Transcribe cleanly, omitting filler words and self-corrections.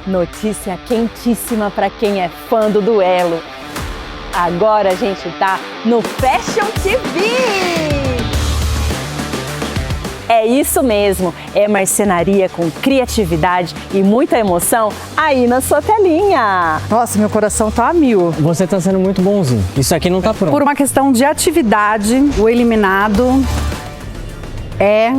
Notícia quentíssima para quem é fã do Duelo. Agora a gente tá no Fashion TV! É isso mesmo, é marcenaria com criatividade e muita emoção aí na sua telinha. Nossa, meu coração tá a mil. Você tá sendo muito bonzinho. Isso aqui não tá pronto. Por uma questão de atividade, o eliminado é